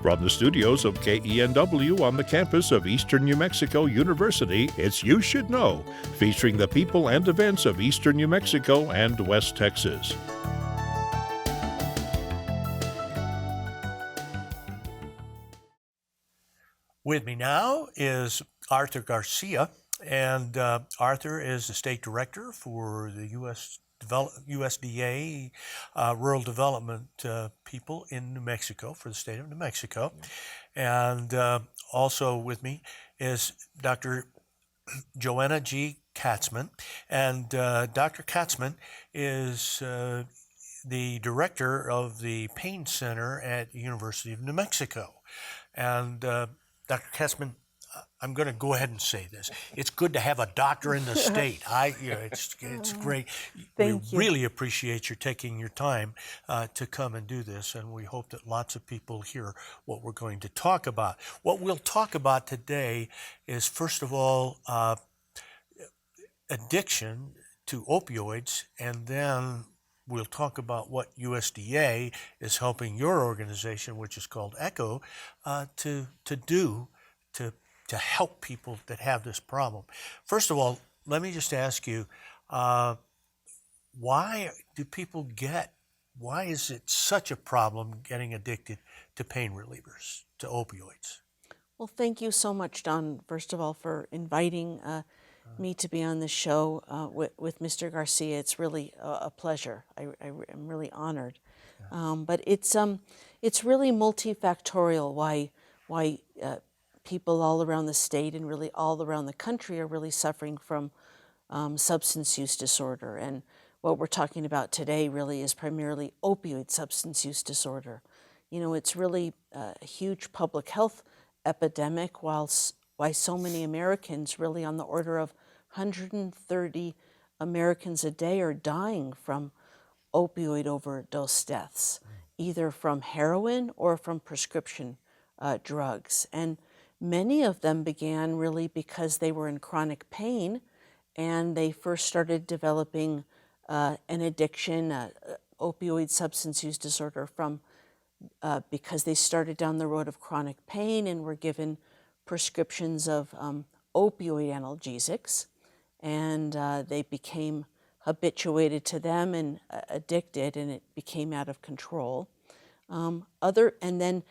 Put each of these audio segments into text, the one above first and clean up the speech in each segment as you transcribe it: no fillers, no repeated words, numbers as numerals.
From the studios of KENW on the campus of Eastern New Mexico University, it's You Should Know, featuring the people and events of Eastern New Mexico and West Texas. With me now is Arthur Garcia, and Arthur is the state director for the USDA rural development people in New Mexico, for the state of New Mexico. And also with me is Dr. Joanna G. Katman, and Dr. Katman is the director of the Pain Center at the University of New Mexico. And Dr. Katman, I'm going to go ahead and say this. It's good to have a doctor in the state. It's great. Thank you. Really appreciate you taking your time to come and do this, and we hope that lots of people hear what we're going to talk about. What we'll talk about today is, first of all, addiction to opioids, and then we'll talk about what USDA is helping your organization, which is called ECHO, to do to help people that have this problem. First of all, let me just ask you, why is it such a problem getting addicted to pain relievers, to opioids? Well, thank you so much, Don, first of all, for inviting me to be on the show with Mr. Garcia. It's really a pleasure. I'm really honored. Yeah. But it's really multifactorial why people all around the state and really all around the country are really suffering from substance use disorder. And what we're talking about today really is primarily opioid substance use disorder. You know, it's really a huge public health epidemic, why so many Americans, really on the order of 130 Americans a day, are dying from opioid overdose deaths, either from heroin or from prescription drugs. And many of them began really because they were in chronic pain, and they first started developing an addiction, opioid substance use disorder, from because they started down the road of chronic pain and were given prescriptions of opioid analgesics, and they became habituated to them and addicted, and it became out of control. And then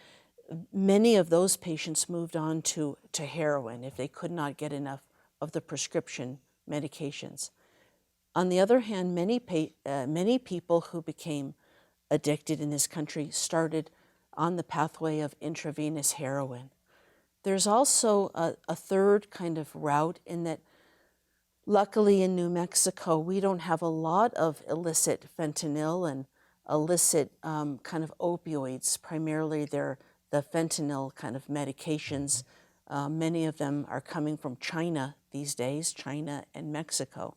many of those patients moved on to heroin if they could not get enough of the prescription medications. On the other hand, many people who became addicted in this country started on the pathway of intravenous heroin. There's also a third kind of route, in that luckily in New Mexico, we don't have a lot of illicit fentanyl and illicit kind of opioids. Primarily they're the fentanyl kind of medications. Many of them are coming from China these days, China and Mexico.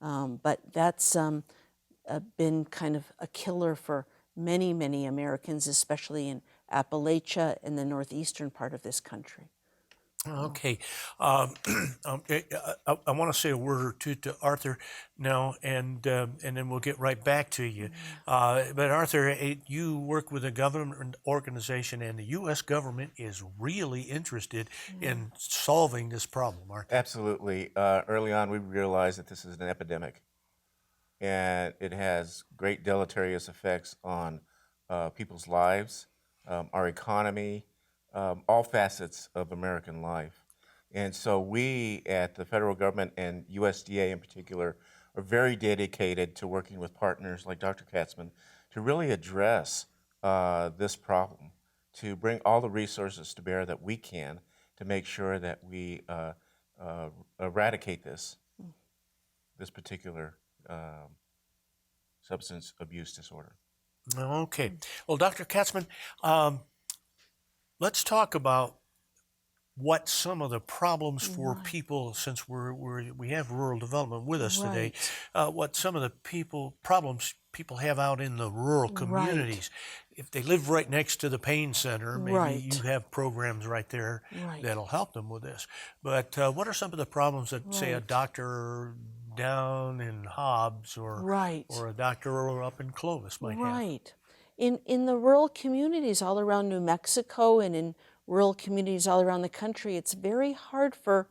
But that's been kind of a killer for many, many Americans, especially in Appalachia and the northeastern part of this country. Okay. I want to say a word or two to Arthur now, and then we'll get right back to you. But Arthur, you work with a government organization, and the U.S. government is really interested in solving this problem, aren't they? Absolutely. Early on, we realized that this is an epidemic, and it has great deleterious effects on people's lives, our economy, all facets of American life. And so we at the federal government and USDA in particular are very dedicated to working with partners like Dr. Katman to really address this problem, to bring all the resources to bear that we can to make sure that we eradicate this particular substance abuse disorder. Okay. Well, Dr. Katman, let's talk about what some of the problems for people, since we have rural development with us today, what some of the problems people have out in the rural communities. If they live right next to the pain center, maybe you have programs right there that'll help them with this. But what are some of the problems that, say, a doctor down in Hobbs or a doctor up in Clovis might have? in the rural communities all around New Mexico and in rural communities all around the country, it's very hard for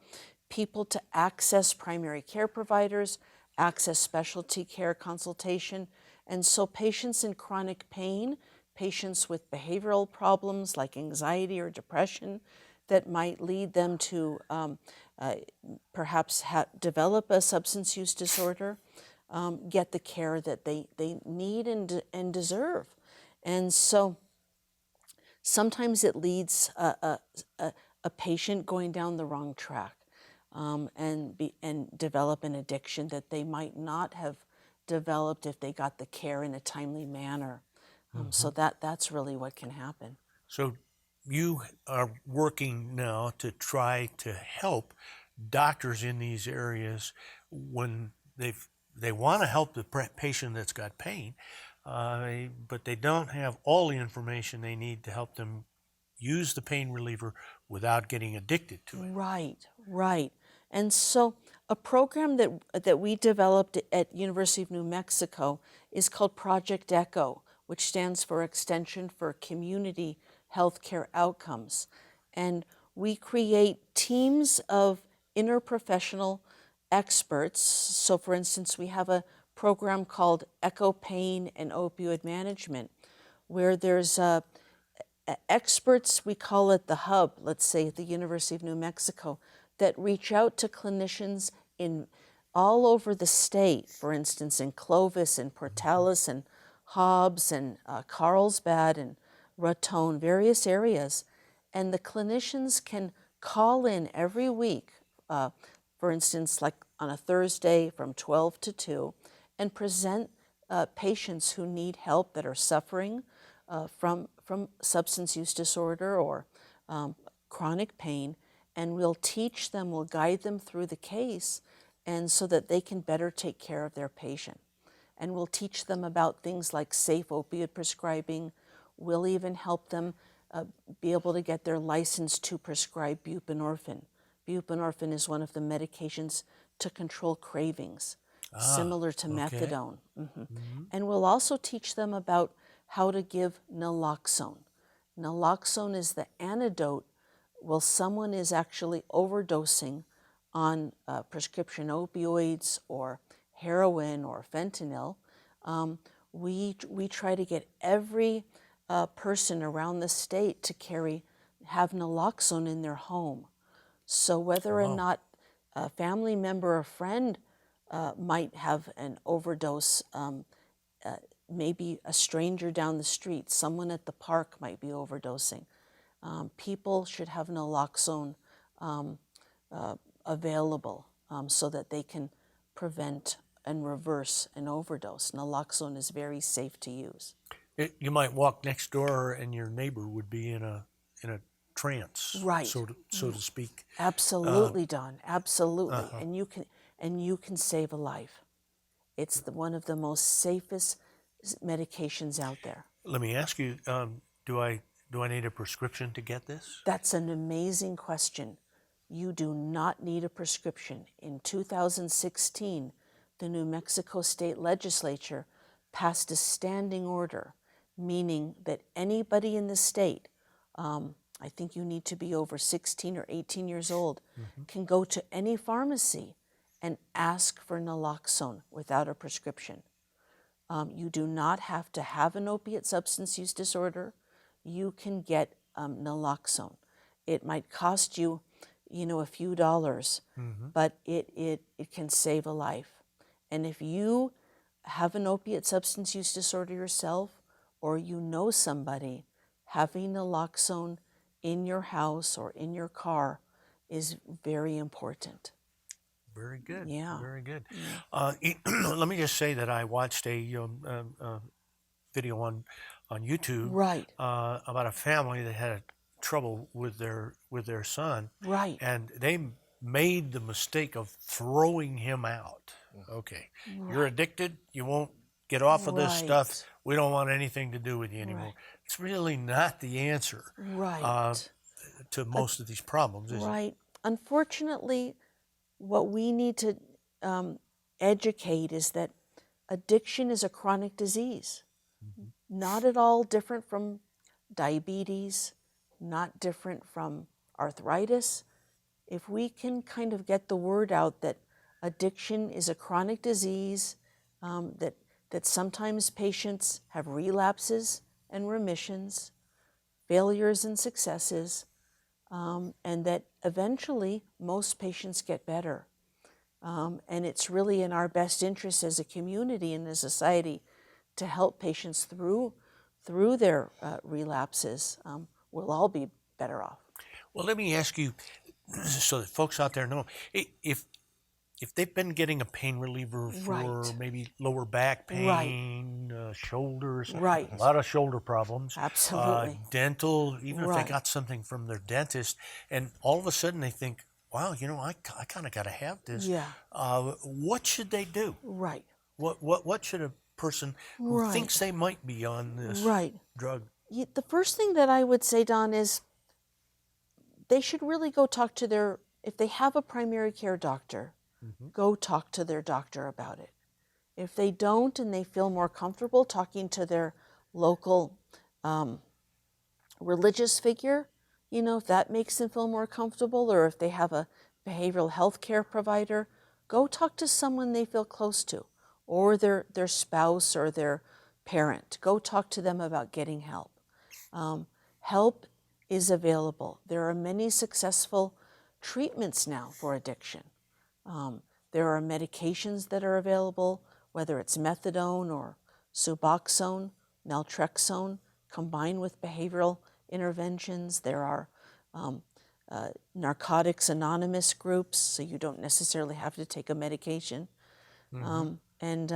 people to access primary care providers, access specialty care consultation. And so patients in chronic pain, patients with behavioral problems like anxiety or depression that might lead them to perhaps develop a substance use disorder, get the care that they need and deserve. And so sometimes it leads a patient going down the wrong track and develop an addiction that they might not have developed if they got the care in a timely manner. So that's really what can happen. So you are working now to try to help doctors in these areas when they want to help the patient that's got pain, but they don't have all the information they need to help them use the pain reliever without getting addicted to it. Right. And so a program that we developed at University of New Mexico is called Project ECHO, which stands for Extension for Community Healthcare Outcomes. And we create teams of interprofessional experts. So for instance, we have a program called Echo Pain and Opioid Management, where there's experts, we call it the hub, let's say at the University of New Mexico, that reach out to clinicians in all over the state, for instance, in Clovis and Portales and Hobbs and Carlsbad and Raton, various areas. And the clinicians can call in every week, for instance, like on a Thursday from 12 to 2, and present patients who need help that are suffering from substance use disorder or chronic pain, and we'll teach them, we'll guide them through the case, and so that they can better take care of their patient. And we'll teach them about things like safe opioid prescribing. We'll even help them be able to get their license to prescribe buprenorphine. Buprenorphine is one of the medications to control cravings, similar to methadone. And we'll also teach them about how to give naloxone. Naloxone is the antidote while someone is actually overdosing on prescription opioids or heroin or fentanyl. We try to get every person around the state to have naloxone in their home. So whether or not a family member or friend might have an overdose, maybe a stranger down the street, someone at the park might be overdosing. People should have naloxone available so that they can prevent and reverse an overdose. Naloxone is very safe to use. You might walk next door and your neighbor would be in a trance, right, so to speak. Absolutely, Don. Absolutely, and you can save a life. It's one of the most safest medications out there. Let me ask you: Do I need a prescription to get this? That's an amazing question. You do not need a prescription. In 2016, the New Mexico State Legislature passed a standing order, meaning that anybody in the state, I think you need to be over 16 or 18 years old, can go to any pharmacy and ask for naloxone without a prescription. You do not have to have an opiate substance use disorder. You can get naloxone. It might cost you, a few dollars, but it can save a life. And if you have an opiate substance use disorder yourself, or you know somebody, having naloxone in your house or in your car is very important. Very good. Yeah. Very good. Let me just say that I watched a video on YouTube, Right. About a family that had trouble with their son, Right. and they made the mistake of throwing him out. Okay, you're addicted. You won't get off of this stuff. We don't want anything to do with you anymore. It's really not the answer, to most of these problems, is it? Unfortunately, what we need to educate is that addiction is a chronic disease. not at all different from diabetes, not different from arthritis. If we can kind of get the word out that addiction is a chronic disease, that sometimes patients have relapses and remissions, failures and successes, and that eventually most patients get better. And it's really in our best interest as a community and a society to help patients through their relapses. We'll all be better off. Well, let me ask you, so that folks out there know, if they've been getting a pain reliever for Right. maybe lower back Right. pain, shoulders, Right. a lot of shoulder problems, Absolutely. dental, even if Right. they got something from their dentist, and all of a sudden they think, wow, I kind of got to have this. Yeah. What should they do? Right. What should a person who Right. thinks they might be on this Right. drug? The first thing that I would say, Don, is they should really go talk to if they have a primary care doctor, go talk to their doctor about it. If they don't and they feel more comfortable talking to their local religious figure, if that makes them feel more comfortable, or if they have a behavioral health care provider, go talk to someone they feel close to, or their spouse or their parent. Go talk to them about getting help. Help is available. There are many successful treatments now for addiction. There are medications that are available, whether it's methadone or Suboxone, naltrexone, combined with behavioral interventions. There are Narcotics Anonymous groups, so you don't necessarily have to take a medication. And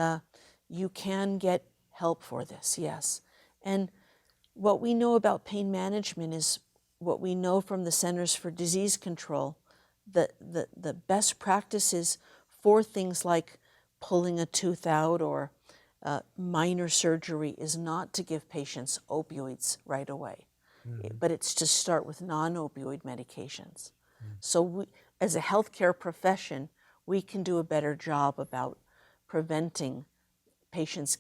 you can get help for this, yes. And what we know about pain management is what we know from the Centers for Disease Control. The best practices for things like pulling a tooth out or minor surgery is not to give patients opioids right away, but it's to start with non-opioid medications. So we, as a healthcare profession, we can do a better job about preventing patients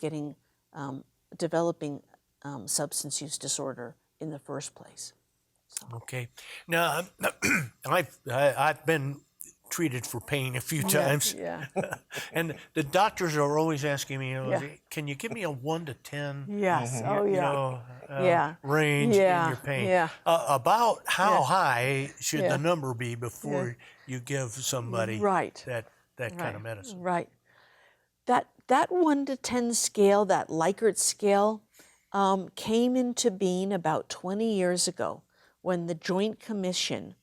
developing substance use disorder in the first place. Okay. Now, I've been treated for pain a few times, Yeah. and the doctors are always asking me, Yeah. can you give me a 1 to 10? Yes. Oh, yeah. Yeah. Range Yeah. in your pain. Yeah. About how Yeah. high should Yeah. the number be before you give somebody Right. that kind of medicine? Right. That 1 to 10 scale, that Likert scale, came into being about 20 years ago when the Joint Commission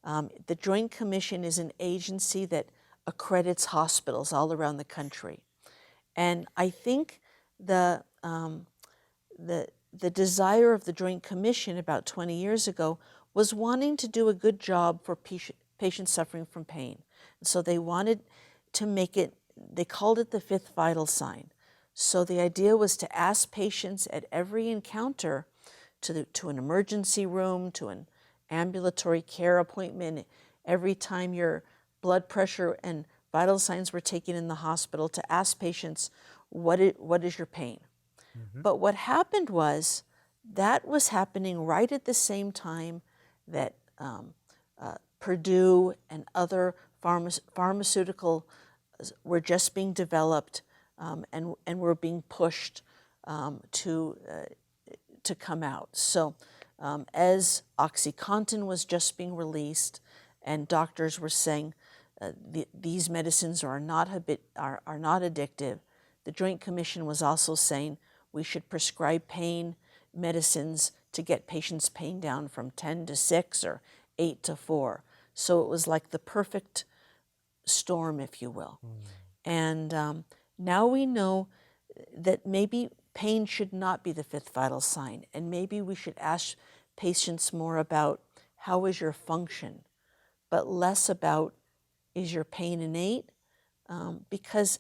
is an agency that accredits hospitals all around the country. And I think the desire of the Joint Commission about 20 years ago was wanting to do a good job for patients suffering from pain. And so they wanted to make it, they called it the fifth vital sign. So the idea was to ask patients at every encounter, to an emergency room, to an ambulatory care appointment, every time your blood pressure and vital signs were taken in the hospital, to ask patients, what is your pain? But what happened was, that was happening right at the same time that Purdue and other pharmaceutical were just being developed and were being pushed to come out. So as OxyContin was just being released, and doctors were saying these medicines are not addictive, the Joint Commission was also saying we should prescribe pain medicines to get patients' pain down from 10 to 6 or 8 to 4. So it was like the perfect storm, if you will. And now we know that maybe pain should not be the fifth vital sign, and maybe we should ask patients more about how is your function, but less about is your pain innate, because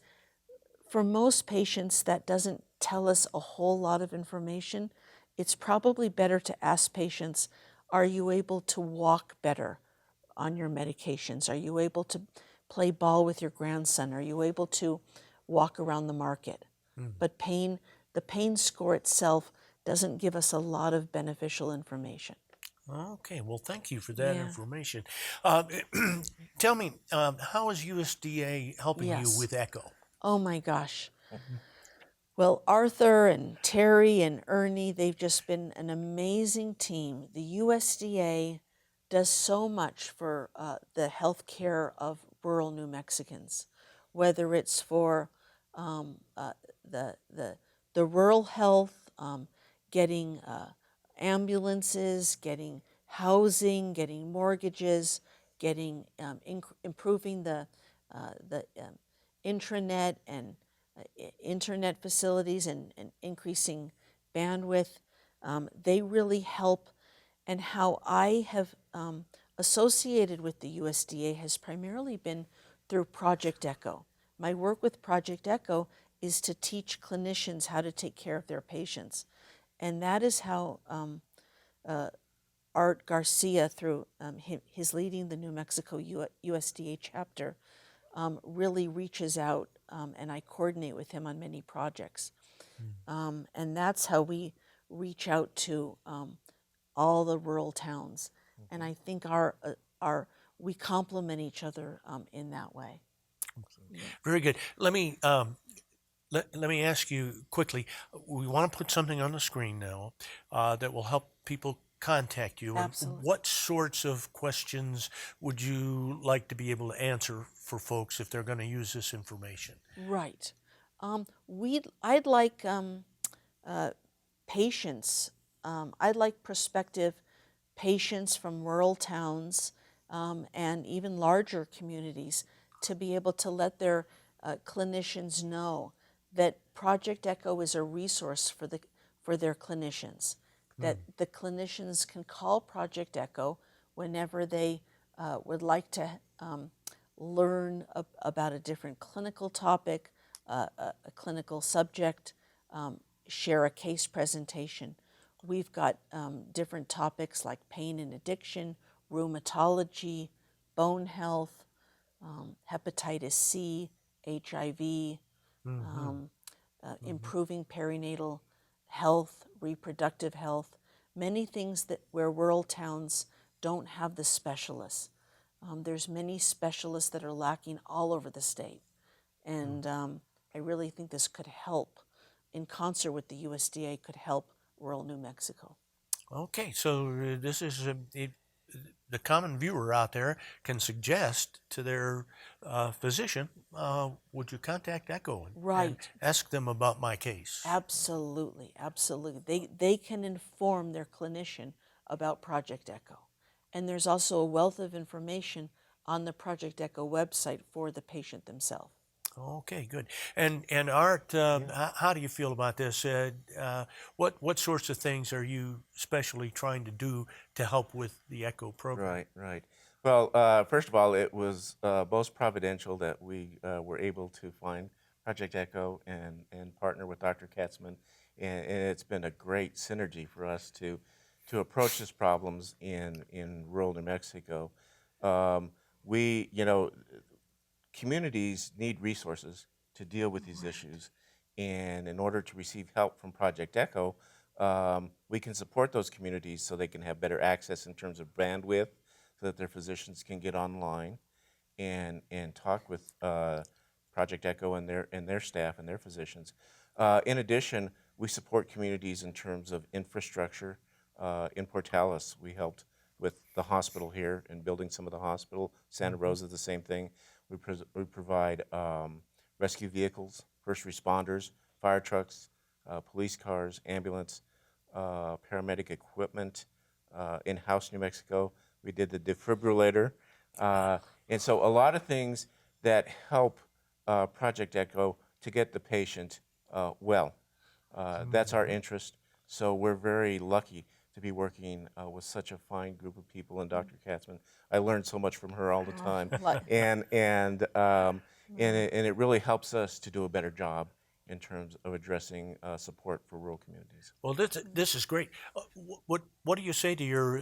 for most patients that doesn't tell us a whole lot of information. It's probably better to ask patients, are you able to walk better on your medications? Are you able to play ball with your grandson? Are you able to walk around the market? But the pain score itself doesn't give us a lot of beneficial information. Okay, well, thank you for that Yeah. information. Tell me, how is USDA helping you Yes. with ECHO? Oh my gosh. Well, Arthur and Terry and Ernie, they've just been an amazing team. The USDA does so much for the health care of rural New Mexicans, whether it's for the, the, the rural health, getting ambulances, getting housing, getting mortgages, getting improving the intranet and internet facilities and increasing bandwidth. They really help. And how I have associated with the USDA has primarily been through Project ECHO. My work with Project ECHO is to teach clinicians how to take care of their patients. And that is how Art Garcia, through his leading the New Mexico USDA chapter, really reaches out, and I coordinate with him on many projects. And that's how we reach out to all the rural towns. And I think we complement each other in that way. Very good. Let me ask you quickly. We want to put something on the screen now that will help people contact you. And Absolutely. what sorts of questions would you like to be able to answer for folks if they're going to use this information? Right. I'd like patients. I'd like prospective patients from rural towns and even larger communities to be able to let their clinicians know that Project ECHO is a resource for their clinicians. That the clinicians can call Project ECHO whenever they would like to learn about a different clinical topic, a clinical subject, share a case presentation. We've got different topics like pain and addiction, rheumatology, bone health, hepatitis C, HIV, improving perinatal health, reproductive health, many things that where rural towns don't have the specialists. There's many specialists that are lacking all over the state. And I really think this could help, in concert with the USDA, could help rural New Mexico. Okay, so this is the common viewer out there can suggest to their physician, would you contact ECHO and Right. ask them about my case? Absolutely, absolutely. They can inform their clinician about Project ECHO. And there's also a wealth of information on the Project ECHO website for the patient themselves. Okay, good. And Art, how do you feel about this? What sorts of things are you especially trying to do to help with the ECHO program? Right, right. Well, first of all, it was most providential that we were able to find Project ECHO and partner with Dr. Katman, and it's been a great synergy for us to approach these problems in rural New Mexico. We, communities need resources to deal with these issues, and in order to receive help from Project ECHO, we can support those communities so they can have better access in terms of bandwidth, so that their physicians can get online and talk with Project ECHO and their staff and their physicians. In addition, we support communities in terms of infrastructure. In Portales, we helped with the hospital here and building some of the hospital. Santa Rosa, the same thing. We provide rescue vehicles, first responders, fire trucks, police cars, ambulance, paramedic equipment. In House, New Mexico, we did the defibrillator. And so a lot of things that help Project ECHO to get the patient well. That's our interest. So we're very lucky to be working with such a fine group of people, and Dr. Katman. I learned so much from her all the time, and it really helps us to do a better job in terms of addressing support for rural communities. Well, this is great. What do you say to your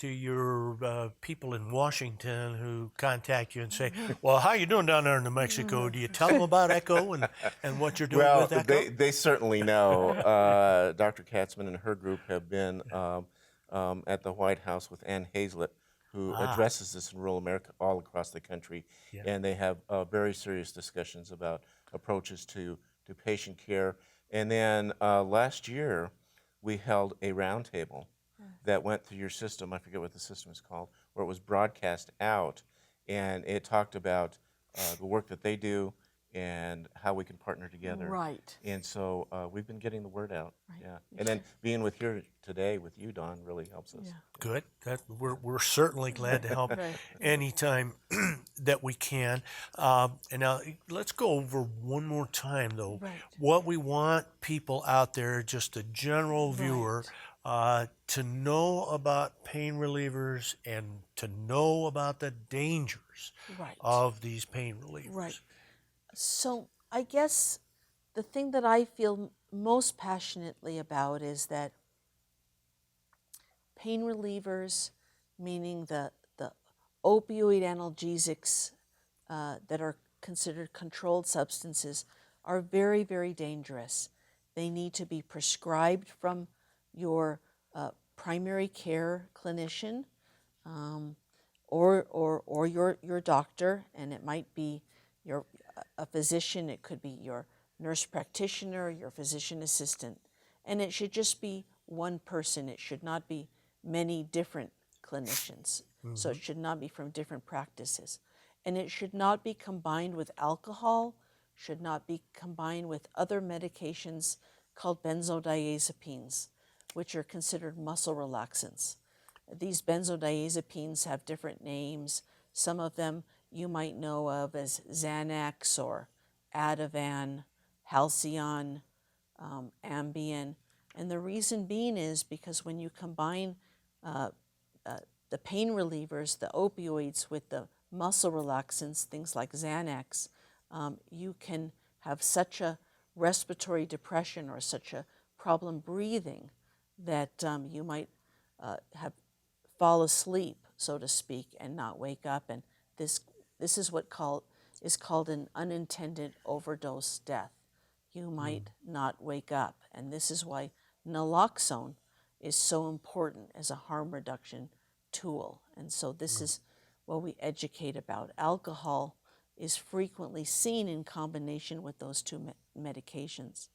to your people in Washington who contact you and say, well, how you doing down there in New Mexico? Do you tell them about ECHO and what you're doing Well, with ECHO? they certainly know. Dr. Katman and her group have been at the White House with Ann Hazlett, who addresses this in rural America all across the country, and they have very serious discussions about approaches to patient care. And then last year, we held a roundtable that went through your system. I forget what the system is called, where it was broadcast out, and it talked about the work that they do and how we can partner together. Right. And so we've been getting the word out. Yeah. And then being with here today with you, Don, really helps us. Yeah. Good. We're certainly glad to help Right. anytime that we can. And now let's go over one more time, though, Right. what we want people out there, just a general viewer, to know about pain relievers and to know about the dangers Right. of these pain relievers. Right. So I guess the thing that I feel most passionately about is that pain relievers, meaning the opioid analgesics that are considered controlled substances, are very, very dangerous. They need to be prescribed from your primary care clinician or your doctor, and it might be a physician, it could be your nurse practitioner, your physician assistant, and it should just be one person. It should not be many different clinicians. So it should not be from different practices. And it should not be combined with alcohol, should not be combined with other medications called benzodiazepines, which are considered muscle relaxants. These benzodiazepines have different names. Some of them you might know of as Xanax or Ativan, Halcion, Ambien. And the reason being is because when you combine the pain relievers, the opioids, with the muscle relaxants, things like Xanax, you can have such a respiratory depression or such a problem breathing that you might fall asleep, so to speak, and not wake up. And this is what is called an unintended overdose death. You might not wake up, and this is why naloxone is so important as a harm reduction tool. And so this is what we educate about. Alcohol is frequently seen in combination with those two medications.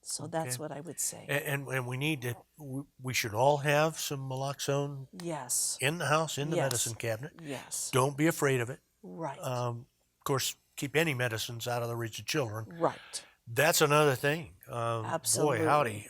So that's what I would say. And we need to, we should all have some naloxone Yes. in the house, in the Yes. medicine cabinet. Yes. Don't be afraid of it. Right. Of course, keep any medicines out of the reach of children. Right. That's another thing. Absolutely. Boy, howdy.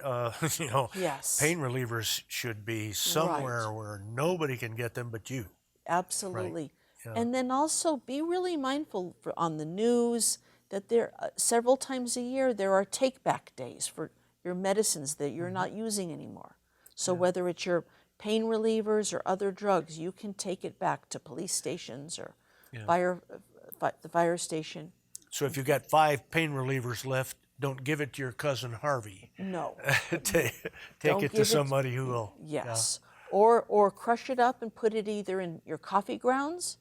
Yes. Pain relievers should be somewhere where nobody can get them but you. Absolutely. Yeah. And then also be really mindful on the news that there several times a year there are take back days for your medicines that you're not using anymore. So whether it's your pain relievers or other drugs, you can take it back to police stations or the fire station. So if you've got 5 pain relievers left, don't give it to your cousin Harvey. No. Take Don't it to give somebody who will. Yes. Or crush it up and put it either in your coffee grounds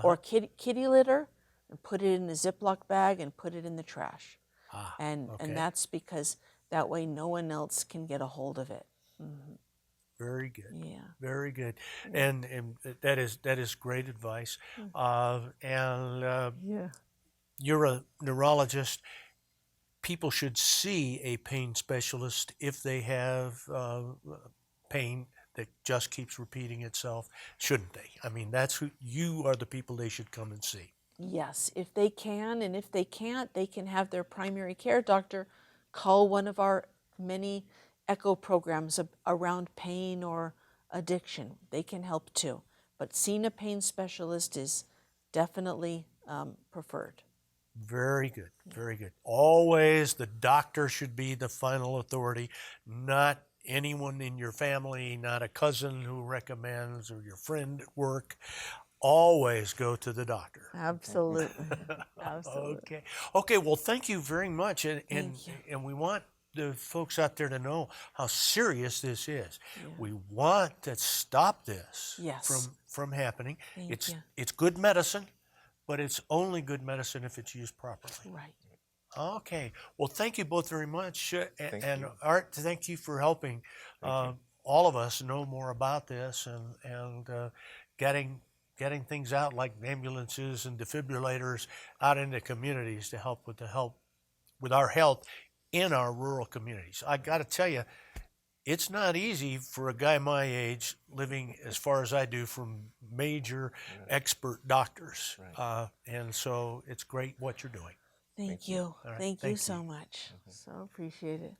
or kitty litter and put it in a Ziploc bag and put it in the trash. And that's because that way no one else can get a hold of it. Very good. Yeah. Very good. And that is great advice. You're a neurologist. People should see a pain specialist if they have pain that just keeps repeating itself, shouldn't they? I mean, that's who you are, the people they should come and see. Yes, if they can, and if they can't, they can have their primary care doctor call one of our many ECHO programs around pain or addiction. They can help too. But seeing a pain specialist is definitely preferred. Very good, very good. Always the doctor should be the final authority, not anyone in your family, not a cousin who recommends or your friend at work. Always go to the doctor. Absolutely. Absolutely. Okay. Well, thank you very much. And Thank you. we want the folks out there to know how serious this is. We want to stop this Yes. from happening. Thank you. It's good medicine, but it's only good medicine if it's used properly. Right. Okay. Well, thank you both very much. And you. Art, thank you for helping all of us know more about this and getting things out like ambulances and defibrillators out into communities to help with our health in our rural communities. I got to tell you, it's not easy for a guy my age living as far as I do from major expert doctors. Right. And so it's great what you're doing. Thank you. All right. Thank you Thank so you. much. So appreciate it.